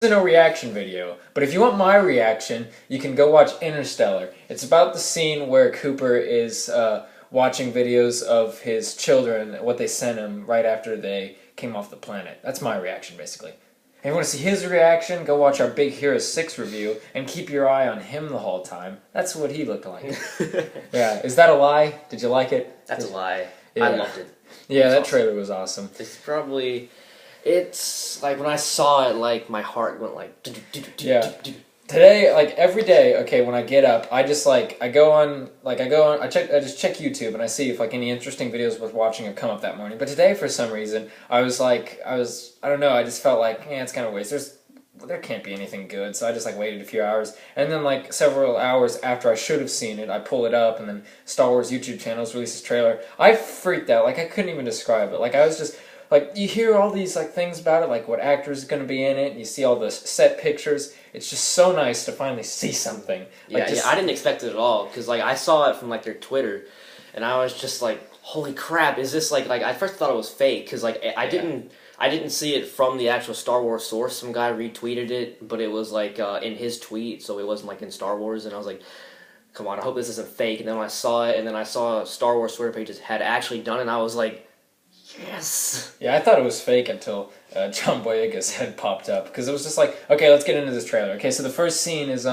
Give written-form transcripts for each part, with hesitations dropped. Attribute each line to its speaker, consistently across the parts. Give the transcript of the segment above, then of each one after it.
Speaker 1: Isn't a reaction video, but if you want my reaction, you can go watch Interstellar. It's about the scene where Cooper is watching videos of his children, what they sent him right after they came off the planet. That's my reaction, basically. And if you want to see his reaction, go watch our Big Hero 6 review and keep your eye on him the whole time. That's what he looked like. Yeah, is that a lie? Did you like it?
Speaker 2: That's a lie.
Speaker 1: Yeah.
Speaker 2: I loved it.
Speaker 1: Yeah, that trailer was awesome.
Speaker 2: It's like when I saw it, like my heart went like.
Speaker 1: Yeah. Today, like every day, okay, when I get up, I just I just check YouTube and I see if like any interesting videos worth watching have come up that morning. But today, for some reason, I don't know, I just felt like, it's kind of a waste. There can't be anything good, so I just waited a few hours, and then like several hours after I should have seen it, I pull it up, and then Star Wars YouTube channels releases trailer. I freaked out, like I couldn't even describe it. Like I was just. Like, you hear all these, things about it, like what actors are going to be in it, and you see all the set pictures. It's just so nice to finally see something.
Speaker 2: Yeah, I didn't expect it at all, because, I saw it from, their Twitter, and I was just like, holy crap, is this, I first thought it was fake, because, I didn't see it from the actual Star Wars source. Some guy retweeted it, but it was, in his tweet, so it wasn't, in Star Wars, and I was like, come on, I hope this isn't fake, and then when I saw it, and then I saw Star Wars Twitter pages had actually done it, and I was like, yes!
Speaker 1: Yeah, I thought it was fake until John Boyega's head popped up, because it was just like, okay, let's get into this trailer. Okay, so the first scene is,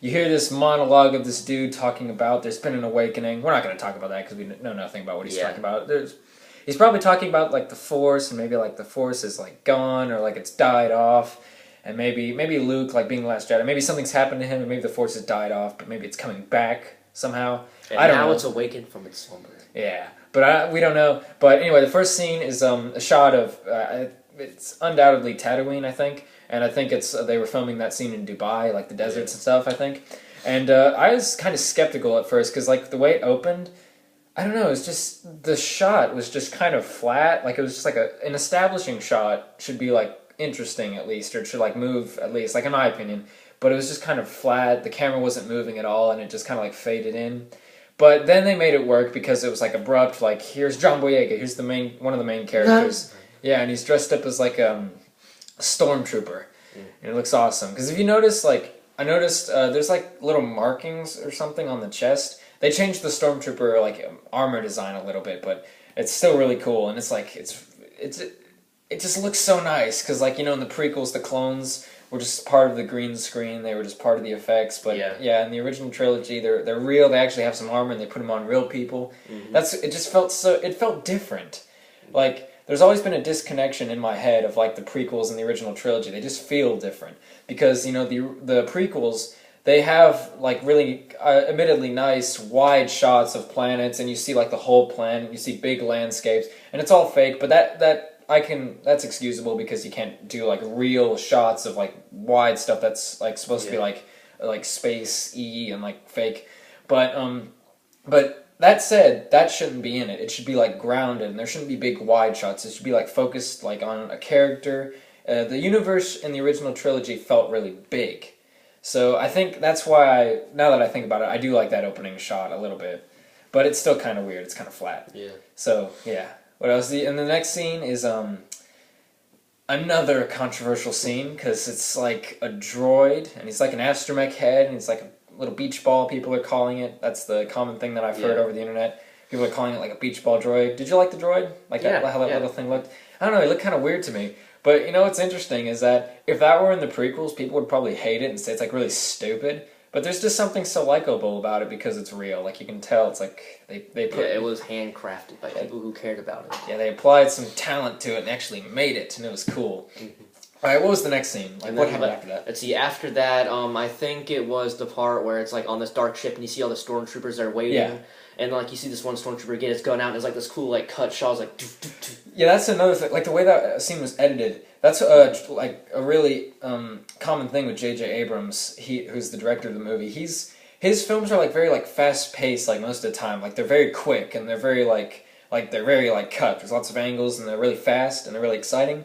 Speaker 1: you hear this monologue of this dude talking about there's been an awakening. We're not going to talk about that, because we know nothing about what he's talking about. He's probably talking about, the Force, and maybe, the Force is, gone, or, it's died off, and maybe Luke, being the Last Jedi, maybe something's happened to him, and maybe the Force has died off, but maybe it's coming back somehow.
Speaker 2: And
Speaker 1: I don't know.
Speaker 2: Now it's awakened from its slumber.
Speaker 1: Yeah. But we don't know. But anyway, the first scene is a shot of it's undoubtedly Tatooine, I think, and I think it's they were filming that scene in Dubai, the deserts and stuff, I think. And I was kind of skeptical at first because the way it opened, I don't know, it was just the shot was just kind of flat. It was just an establishing shot should be interesting at least, or it should move at least, in my opinion. But it was just kind of flat. The camera wasn't moving at all, and it just kind of faded in. But then they made it work because it was abrupt. Here's John Boyega. Here's one of the main characters. Yeah, and he's dressed up as a stormtrooper, and it looks awesome. Because if you notice, I noticed there's little markings or something on the chest. They changed the stormtrooper armor design a little bit, but it's still really cool. And it just looks so nice because in the prequels, the clones were just part of the green screen. They were just part of the effects. But yeah in the original trilogy, they're real. They actually have some armor, and they put them on real people. Mm-hmm. It just felt it felt different. There's always been a disconnection in my head of the prequels and the original trilogy. They just feel different because the prequels, they have really admittedly nice wide shots of planets, and you see the whole planet. You see big landscapes, and it's all fake. But that's excusable because you can't do real shots of wide stuff that's supposed to be like space and fake. But that said, that shouldn't be in it. It should be grounded, and there shouldn't be big wide shots. It should be focused on a character. The universe in the original trilogy felt really big. So I think that's why now that I think about it, I do like that opening shot a little bit. But it's still kind of weird. It's kind of flat.
Speaker 2: Yeah.
Speaker 1: So, yeah. What else? And the next scene is another controversial scene because it's a droid, and he's an astromech head, and he's a little beach ball, people are calling it. That's the common thing that I've heard over the internet. People are calling it a beach ball droid. Did you like the droid? How that little thing looked? I don't know, it looked kind of weird to me. But what's interesting is that if that were in the prequels, people would probably hate it and say it's really stupid. But there's just something so likable about it because it's real. You can tell it's they put...
Speaker 2: Yeah, it was handcrafted by people who cared about it.
Speaker 1: Yeah, they applied some talent to it and actually made it, and it was cool. Mm-hmm. Alright, what was the next scene? What happened after that?
Speaker 2: Let's see, after that, I think it was the part where it's on this dark ship and you see all the stormtroopers that are waiting. Yeah. And you see this one stormtrooper get his gun out, and there's this cool cut shot. It's
Speaker 1: yeah, that's another thing. The way that scene was edited, that's a really common thing with J.J. Abrams. Who's the director of the movie. His films are very fast paced most of the time. They're very quick, and they're very they're very cut. There's lots of angles, and they're really fast, and they're really exciting.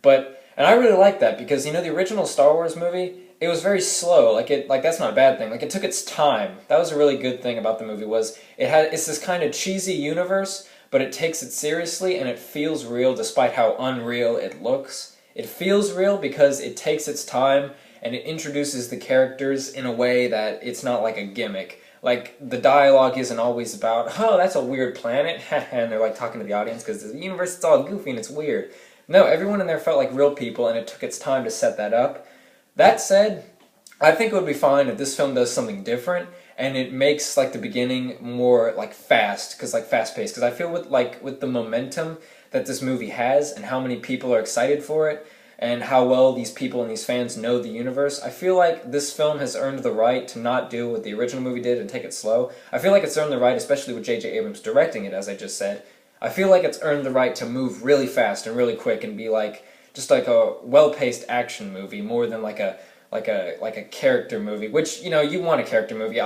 Speaker 1: And I really like that because the original Star Wars movie, it was very slow. That's not a bad thing. It took its time. That was a really good thing about the movie was it's this kind of cheesy universe, but it takes it seriously and it feels real despite how unreal it looks. it feels real because it takes its time and it introduces the characters in a way that it's not like a gimmick. Like, the dialogue isn't always about, oh, that's a weird planet, and they're like talking to the audience because the universe is all goofy and it's weird. No, everyone in there felt like real people, and it took its time to set that up. That said, I think it would be fine if this film does something different, and it makes, like, the beginning more, like, fast, because, like, fast-paced. Because I feel with the momentum that this movie has, and how many people are excited for it, and how well these people and these fans know the universe, I feel like this film has earned the right to not do what the original movie did and take it slow. I feel like it's earned the right, especially with J.J. Abrams directing it, as I just said. I feel like it's earned the right to move really fast and really quick and be like, just like a well-paced action movie, more than like a character movie, which, you know, you want a character movie.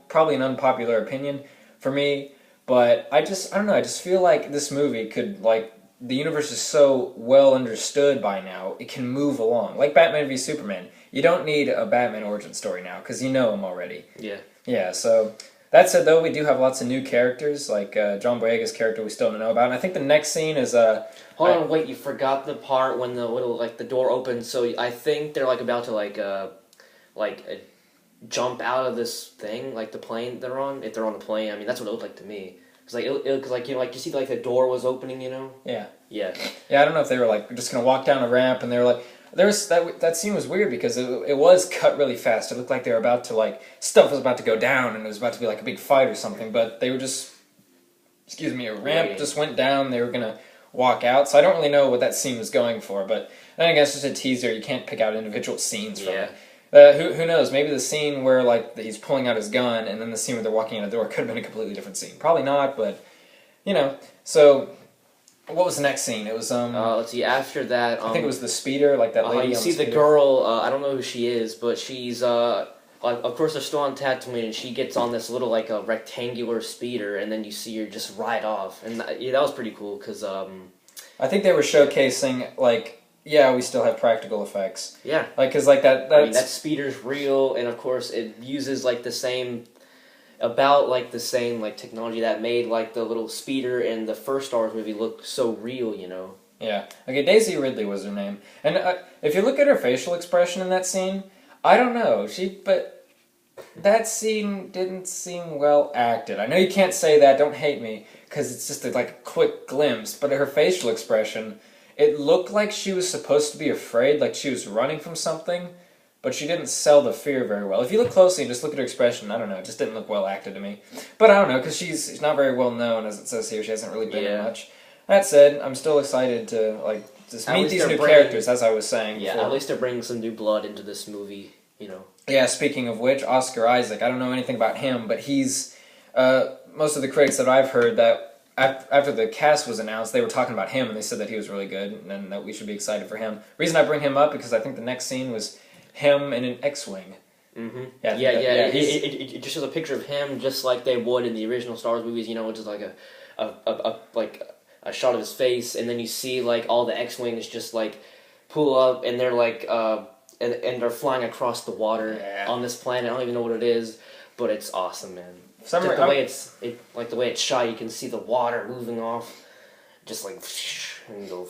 Speaker 1: Probably an unpopular opinion for me, but I don't know, I just feel like this movie could, like, the universe is so well understood by now, it can move along. Like Batman v Superman. You don't need a Batman origin story now, because you know him already.
Speaker 2: Yeah.
Speaker 1: Yeah, so, that said, though, we do have lots of new characters, like John Boyega's character we still don't know about, and I think the next scene is,
Speaker 2: Hold on, wait, you forgot the part when the door opens, so I think they're, like, about to, jump out of this thing, like the plane they're on, if they're on the plane. I mean, that's what it looked like to me. Cause you see, like, the door was opening, you know?
Speaker 1: Yeah.
Speaker 2: Yeah.
Speaker 1: Yeah, I don't know if they were, like, just gonna walk down a ramp, and they were like, that scene was weird because it was cut really fast. It looked like they were about to, like, stuff was about to go down, and it was about to be, like, a big fight or something, but they were just, a ramp just went down, they were gonna walk out, so I don't really know what that scene was going for, but I guess it's just a teaser, you can't pick out individual scenes from it. Who knows, maybe the scene where, like, he's pulling out his gun, and then the scene where they're walking out the door could have been a completely different scene. Probably not, but, you know, so, what was the next scene? It was,
Speaker 2: let's see, after that,
Speaker 1: I think it was the speeder, like that lady
Speaker 2: you
Speaker 1: on
Speaker 2: see
Speaker 1: the
Speaker 2: the girl, I don't know who she is, but she's, of course they're still on Tatooine, and she gets on this little, like, a rectangular speeder, and then you see her just ride off, and that was pretty cool, because,
Speaker 1: I think they were showcasing, like, yeah, we still have practical effects.
Speaker 2: Yeah.
Speaker 1: Like, cause, like, that
Speaker 2: speeder's real, and of course it uses, like, the same technology that made, like, the little speeder in the first Star Wars movie look so real, you know?
Speaker 1: Yeah. Okay, Daisy Ridley was her name. And if you look at her facial expression in that scene, I don't know, but that scene didn't seem well acted. I know you can't say that, don't hate me, because it's just like a quick glimpse, but her facial expression, it looked like she was supposed to be afraid, like she was running from something, but she didn't sell the fear very well. If you look closely and just look at her expression, I don't know, it just didn't look well acted to me. But I don't know, because she's not very well known, as it says here. She hasn't really been in much. That said, I'm still excited to, like, just meet these new characters, as I was saying before.
Speaker 2: Yeah, at least they're bringing some new blood into this movie, you know.
Speaker 1: Yeah, speaking of which, Oscar Isaac, I don't know anything about him, but he's, most of the critics that I've heard that after the cast was announced, they were talking about him, and they said that he was really good, and that we should be excited for him. Reason I bring him up, because I think the next scene was him in an X-Wing.
Speaker 2: Mm-hmm. It just shows a picture of him just like they would in the original Star Wars movies, you know, which is like a shot of his face, and then you see, like, all the X-Wings just, like, pull up, and they're, like, and they're flying across the water on this planet. I don't even know what it is, but it's awesome, man. The way it's shot, you can see the water moving off, just like, and go.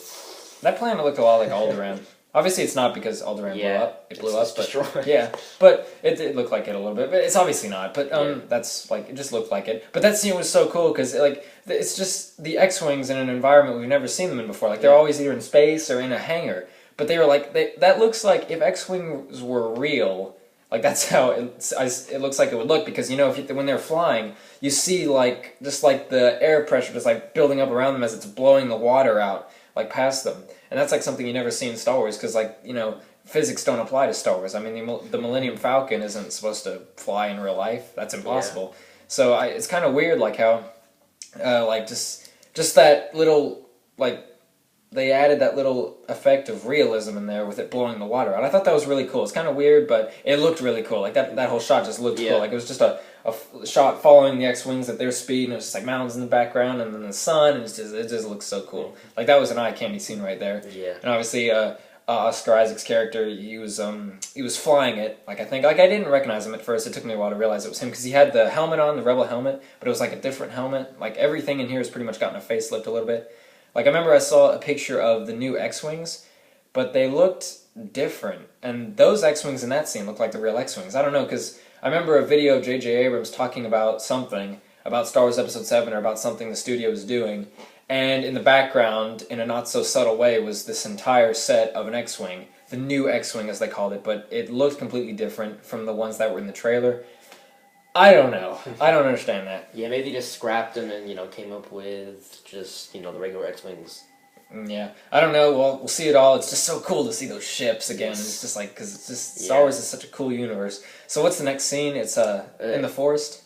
Speaker 1: That planet looked a lot like Alderaan. Obviously, it's not because Alderaan blew up. It blew up, but
Speaker 2: destroyed.
Speaker 1: Yeah, but it looked like it a little bit. But it's obviously not. But that's like, it just looked like it. But that scene was so cool because, like, it's just the X-wings in an environment we've never seen them in before. Like, they're always either in space or in a hangar. But they were like, that looks like if X-wings were real. Like, that's how it looks like it would look, because, you know, when they're flying, you see, like, just, like, the air pressure just, like, building up around them as it's blowing the water out, like, past them. And that's, like, something you never see in Star Wars, because, like, you know, physics don't apply to Star Wars. I mean, the Millennium Falcon isn't supposed to fly in real life. That's impossible. Yeah. So it's kind of weird, like, how, like, just that little, like, they added that little effect of realism in there with it blowing the water out. I thought that was really cool. It's kind of weird, but it looked really cool. Like, that whole shot just looked cool. Like, it was just a shot following the X-Wings at their speed, and it was just, like, mountains in the background, and then the sun, and it just looks so cool. Like, that was an eye-candy scene right there.
Speaker 2: Yeah.
Speaker 1: And obviously, Oscar Isaac's character, he was flying it. Like, I didn't recognize him at first. It took me a while to realize it was him, because he had the helmet on, the Rebel helmet, but it was, like, a different helmet. Like, everything in here has pretty much gotten a facelift a little bit. Like, I remember I saw a picture of the new X-Wings, but they looked different. And those X-Wings in that scene looked like the real X-Wings. I don't know, because I remember a video of J.J. Abrams talking about something, about Star Wars Episode VII, or about something the studio was doing, and in the background, in a not-so-subtle way, was this entire set of an X-Wing, the new X-Wing as they called it, but it looked completely different from the ones that were in the trailer. I don't know. I don't understand that.
Speaker 2: Yeah, maybe they just scrapped them and, came up with just, the regular X-Wings.
Speaker 1: Yeah. I don't know. Well, we'll see it all. It's just so cool to see those ships again. Yes. It's just like, because it's just, Star Wars is such a cool universe. So what's the next scene? It's in the forest?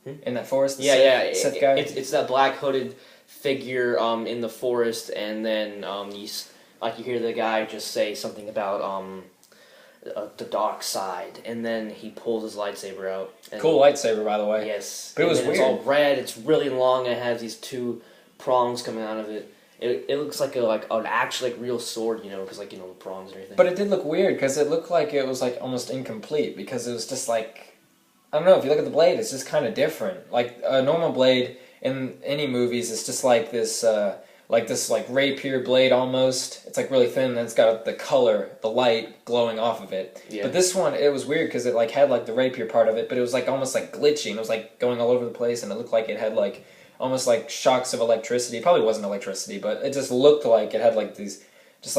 Speaker 1: In that forest?
Speaker 2: Sith guy? It's that black hooded figure in the forest, and then you hear the guy just say something about the dark side, and then he pulls his lightsaber out.
Speaker 1: Cool lightsaber, by the way.
Speaker 2: Yes.
Speaker 1: But it was weird.
Speaker 2: It's all red, it's really long, and it has these two prongs coming out of it. It looks like an actual real sword, because the prongs and everything.
Speaker 1: But it did look weird, because it looked like it was almost incomplete, because it was just I don't know, if you look at the blade, it's just kind of different. Like a normal blade in any movies, it's just like this rapier blade almost. It's really thin, and then it's got the color, the light glowing off of it. Yeah. But this one, it was weird because it had the rapier part of it, but it was almost glitchy, and it was going all over the place, and it looked like it had almost shocks of electricity. It probably wasn't electricity, but it just looked like it had these just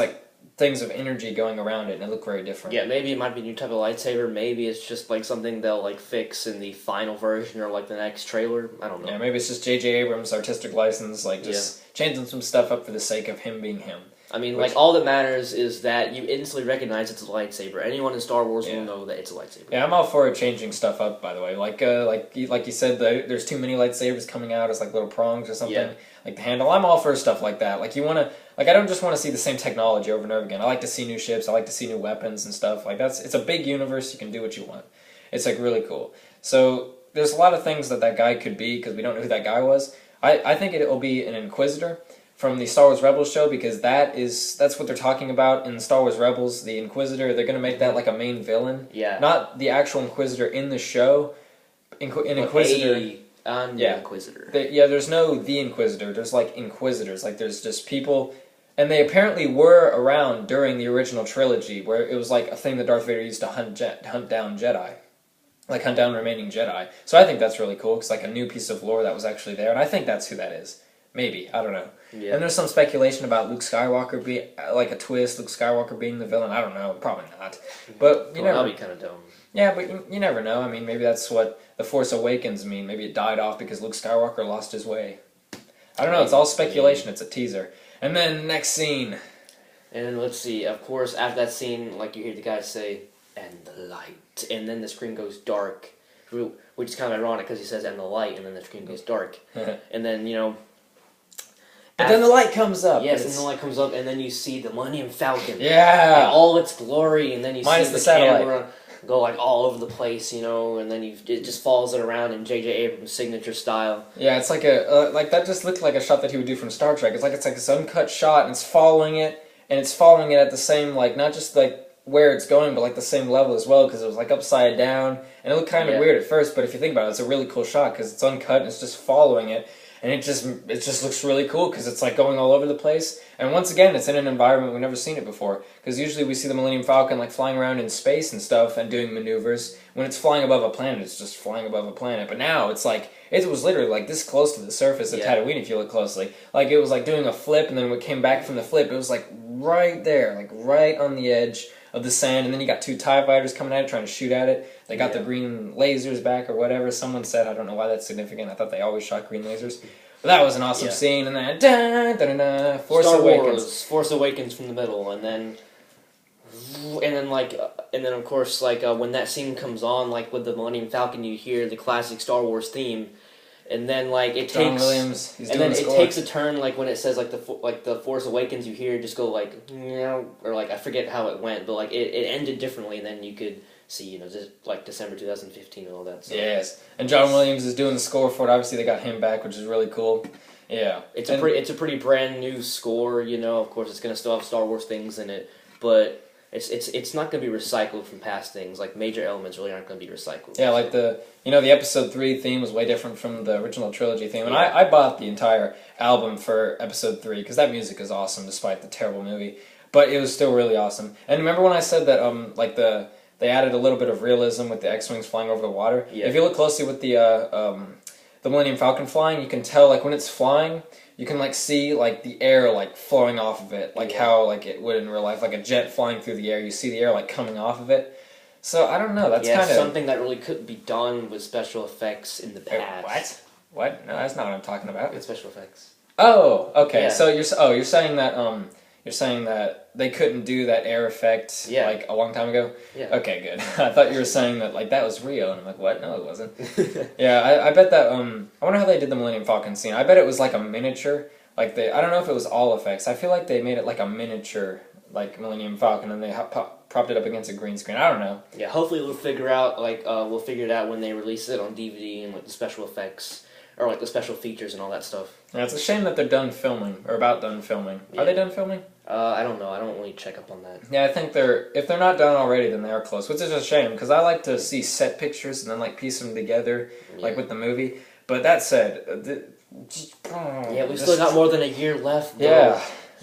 Speaker 1: things of energy going around it, and it looked very different.
Speaker 2: Yeah, maybe it might be a new type of lightsaber. Maybe it's just something they'll fix in the final version or the next trailer. I don't know.
Speaker 1: Yeah, maybe it's just J.J. Abrams' artistic license, just changing some stuff up for the sake of him being him.
Speaker 2: I mean, all that matters is that you instantly recognize it's a lightsaber. Anyone in Star Wars will know that it's a lightsaber.
Speaker 1: Yeah, I'm all for changing stuff up, by the way. Like you said, there's too many lightsabers coming out as little prongs or something. Yeah. Like the handle. I'm all for stuff like that. You want to... I don't just want to see the same technology over and over again. I like to see new ships. I like to see new weapons and stuff. It's a big universe. You can do what you want. It's really cool. So there's a lot of things that guy could be, because we don't know who that guy was. I think it will be an Inquisitor from the Star Wars Rebels show, because that's what they're talking about in Star Wars Rebels. The Inquisitor, they're going to make that a main villain.
Speaker 2: Yeah.
Speaker 1: Not the actual Inquisitor in the show. Inquisitor.
Speaker 2: Inquisitor.
Speaker 1: There's no the Inquisitor. There's Inquisitors. There's just people, and they apparently were around during the original trilogy, where it was a thing that Darth Vader used to hunt down Jedi, hunt down remaining Jedi. So I think that's really cool. It's a new piece of lore that was actually there, and I think that's who that is. Maybe, I don't know. Yeah. And there's some speculation about Luke Skywalker being a twist. Luke Skywalker being the villain. I don't know. Probably not. But
Speaker 2: that'll be kind of dumb.
Speaker 1: Yeah, but you never know. I mean, maybe that's what The Force Awakens mean. Maybe it died off because Luke Skywalker lost his way. I don't know. It's all speculation. It's a teaser. And then next scene.
Speaker 2: And let's see. Of course, after that scene, you hear the guy say, "And the light," and then the screen goes dark, which is kind of ironic because he says "and the light," and then the screen goes dark, and then
Speaker 1: But then the light comes up.
Speaker 2: Yes, and the light comes up, and then you see the Millennium Falcon.
Speaker 1: Yeah.
Speaker 2: In all its glory, and then you
Speaker 1: Minus
Speaker 2: see the
Speaker 1: satellite.
Speaker 2: camera go all over the place, and then it just follows it around in J.J. Abrams' signature style.
Speaker 1: Yeah, it's that just looked like a shot that he would do from Star Trek. It's this uncut shot, and it's following it at the same, not just where it's going, but the same level as well, because it was upside down, and it looked kind of weird at first, but if you think about it, it's a really cool shot, because it's uncut, and it's just following it. And it just looks really cool because it's going all over the place. And once again, it's in an environment we've never seen it before. Because usually we see the Millennium Falcon flying around in space and stuff and doing maneuvers. When it's flying above a planet, it's just flying above a planet. But now it's it was literally this close to the surface of Tatooine if you look closely. It was doing a flip, and then when it came back from the flip, it was right there, right on the edge of the sand. And then you got two TIE fighters coming at it, trying to shoot at it. They got the green lasers back or whatever. Someone said, I don't know why that's significant. I thought they always shot green lasers. But that was an awesome scene. And then Force Awakens.
Speaker 2: Force Awakens from the middle, and then of course when that scene comes on with the Millennium Falcon, you hear the classic Star Wars theme. And then it
Speaker 1: John
Speaker 2: takes
Speaker 1: Williams,
Speaker 2: and then it takes a turn when it says the Force Awakens, you hear it just go or I forget how it went, but it ended differently, and then you could see just December 2015 and all that stuff.
Speaker 1: Yes, and John Williams is doing the score for it. Obviously they got him back, which is really cool. Yeah,
Speaker 2: it's a pretty brand new score. Of course it's gonna still have Star Wars things in it, but it's not going to be recycled from past things. Major elements really aren't going to be recycled.
Speaker 1: Yeah, the Episode 3 theme was way different from the original trilogy theme. And I bought the entire album for Episode 3 because that music is awesome despite the terrible movie. but it was still really awesome. And remember when I said that like they added a little bit of realism with the X-wings flying over the water?
Speaker 2: Yeah.
Speaker 1: If you look closely with the Millennium Falcon flying, you can tell like when it's flying, you can like see like the air like flowing off of it, like how like it would in real life, like a jet flying through the air. You see the air like coming off of it. So I don't know. That's kind of
Speaker 2: something that really couldn't be done with special effects in the past.
Speaker 1: What? No, that's not what I'm talking about.
Speaker 2: With special effects.
Speaker 1: Oh, okay.
Speaker 2: Yeah.
Speaker 1: So you're saying that they couldn't do that air effect like a long time ago?
Speaker 2: Yeah.
Speaker 1: Okay, good. I thought you were saying that like that was real, and I'm like, what? No, it wasn't. Yeah, I bet that. I wonder how they did the Millennium Falcon scene. I bet it was like a miniature. Like I don't know if it was all effects. I feel like they made it like a miniature, like Millennium Falcon, and they propped it up against a green screen. I don't know.
Speaker 2: Yeah, hopefully we'll figure it out when they release it on DVD and like the special effects or like the special features and all that stuff.
Speaker 1: Yeah, it's a shame that they're done filming or about done filming.
Speaker 2: Yeah.
Speaker 1: Are they done filming?
Speaker 2: I don't know. I don't really check up on that.
Speaker 1: Yeah, I think if they're not done already, then they are close, which is a shame because I like to see set pictures and then like piece them together, like with the movie. But that said,
Speaker 2: we still got more than a year left.
Speaker 1: Though.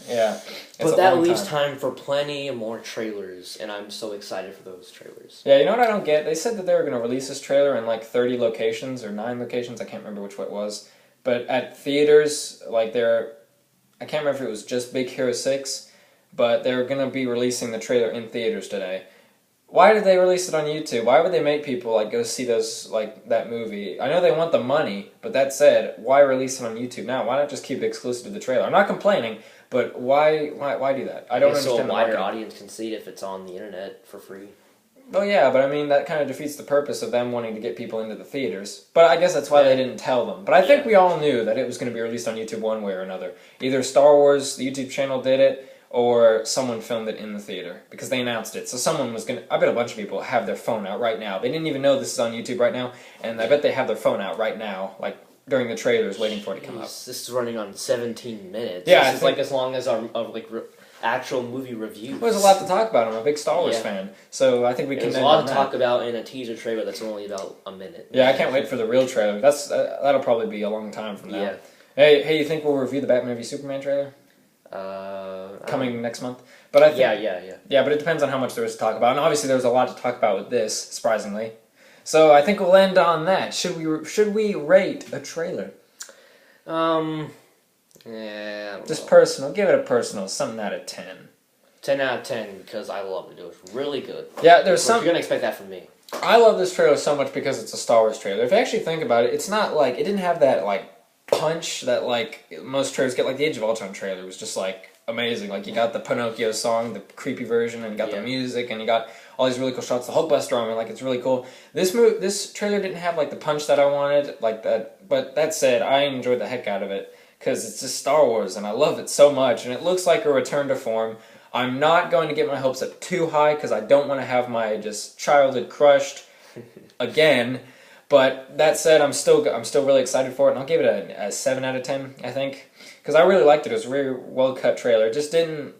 Speaker 1: Yeah.
Speaker 2: But that leaves time for plenty more trailers, and I'm so excited for those trailers.
Speaker 1: Yeah, you know what I don't get? They said that they were going to release this trailer in like 30 locations or 9 locations. I can't remember which one it was. But at theaters, like I can't remember if it was just Big Hero 6, but they were going to be releasing the trailer in theaters today. Why did they release it on YouTube? Why would they make people like go see that movie? I know they want the money, but that said, why release it on YouTube now? Why not just keep it exclusive to the trailer? I'm not complaining, but why do that? I don't understand.
Speaker 2: So a
Speaker 1: the
Speaker 2: wider
Speaker 1: marketing.
Speaker 2: audience can see it if it's on the internet for free.
Speaker 1: Well, yeah, but I mean that kind of defeats the purpose of them wanting to get people into the theaters. But I guess that's why they didn't tell them. But I think we all knew that it was going to be released on YouTube one way or another. Either Star Wars, the YouTube channel did it, or someone filmed it in the theater because they announced it. So someone was going to... I bet a bunch of people have their phone out right now. They didn't even know this is on YouTube right now, and I bet they have their phone out right now, like during the trailers, waiting for it to come up.
Speaker 2: This is running on 17 minutes.
Speaker 1: Yeah,
Speaker 2: this is like as long as our actual movie reviews.
Speaker 1: There's a lot to talk about. I'm a big Star Wars fan, so I think we can...
Speaker 2: There's a lot to talk about in a teaser trailer that's only about a minute.
Speaker 1: Yeah, I can't wait for the real trailer. That'll probably be a long time from now.
Speaker 2: Yeah.
Speaker 1: Hey, you think we'll review the Batman v Superman trailer? Coming next month, but I think, yeah, but it depends on how much there is to talk about, and obviously there's a lot to talk about with this, surprisingly. So I think we'll end on that. Should we rate a trailer?
Speaker 2: Yeah.
Speaker 1: Just personal. Give it a personal. Something out of 10.
Speaker 2: 10 out of 10 because I loved it. It was really good.
Speaker 1: Yeah,
Speaker 2: You're gonna expect that from me.
Speaker 1: I love this trailer so much because it's a Star Wars trailer. If you actually think about it, it's not like it didn't have that like punch that like most trailers get. Like the Age of Ultron trailer was just like amazing. Like you got the Pinocchio song, the creepy version, and you got the music, and you got all these really cool shots. The Hulkbuster armor, like it's really cool. This trailer didn't have like the punch that I wanted, like that. But that said, I enjoyed the heck out of it because it's just Star Wars, and I love it so much. And it looks like a return to form. I'm not going to get my hopes up too high because I don't want to have my just childhood crushed again. But that said, I'm still really excited for it, and I'll give it a 7 out of 10, I think, because I really liked it. It was a really well-cut trailer. It just didn't,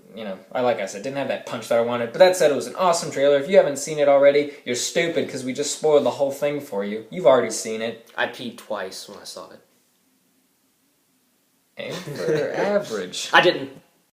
Speaker 1: like I said, didn't have that punch that I wanted. But that said, it was an awesome trailer. If you haven't seen it already, you're stupid because we just spoiled the whole thing for you. You've already seen it.
Speaker 2: I peed twice when I saw it.
Speaker 1: Aim for average.
Speaker 2: I didn't.